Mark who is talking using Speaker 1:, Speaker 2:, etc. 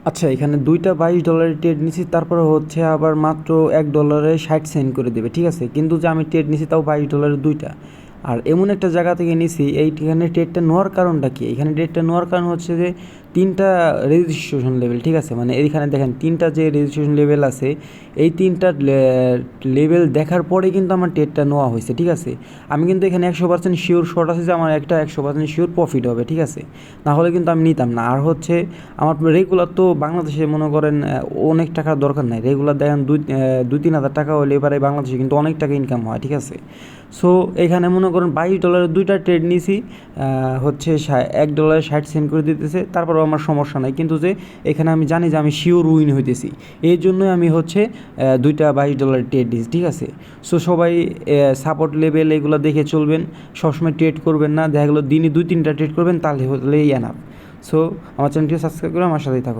Speaker 1: আচ্ছা, এখানে দুইটা $22 ট্রেড নিছি, তারপরে হচ্ছে আবার মাত্র $1 60 সেন্ট করে দেবে, ঠিক আছে। কিন্তু যে আমি ট্রেড নিছি তাও $22 দুইটা। আর এমন একটা জায়গা থেকে নিছি, এইখানে ট্রেডটা নেওয়ার কারণটা কি, এখানে ট্রেডটা নেওয়ার কারণ হচ্ছে যে তিনটা রেজিস্ট্রেশন লেভেল, ঠিক আছে। মানে এইখানে দেখেন তিনটা যে রেজিস্ট্রেশন লেভেল আছে, এই তিনটা লেভেল দেখার পরে কিন্তু আমার ট্রেডটা নেওয়া হয়েছে, ঠিক আছে। আমি কিন্তু এখানে 100% শিওর শর্ট আছে যে আমার একটা 100% শিওর প্রফিট হবে, ঠিক আছে। না হলে কিন্তু আমি নিতাম না। আর হচ্ছে আমার রেগুলার তো বাংলাদেশে মনে করেন অনেক টাকার দরকার নাই। রেগুলার দেখেন 2-3 হাজার টাকা হলে এবারে বাংলাদেশে কিন্তু অনেক টাকা ইনকাম হয়, ঠিক আছে। সো এখানে মনে করেন $22 দুইটা ট্রেড নিয়েছি, হচ্ছে $1.60 করে দিতেছে, তারপরেও আমার সমস্যা নাই। কিন্তু যে এখানে আমি জানি যে আমি শিওর উইন হইতেছি, এই জন্যই আমি হচ্ছে দুইটা $22 ট্রেড দিয়েছি, ঠিক আছে। সো সবাই সাপোর্ট লেভেল এগুলো দেখে চলবেন, সবসময় ট্রেড করবেন না। দেখা গেলো দিনে 2-3টা ট্রেড করবেন, তাহলে হলেই এনাফ। সো আমার চ্যানেলটি সাবস্ক্রাইব করে আমার সাথেই থাকুন।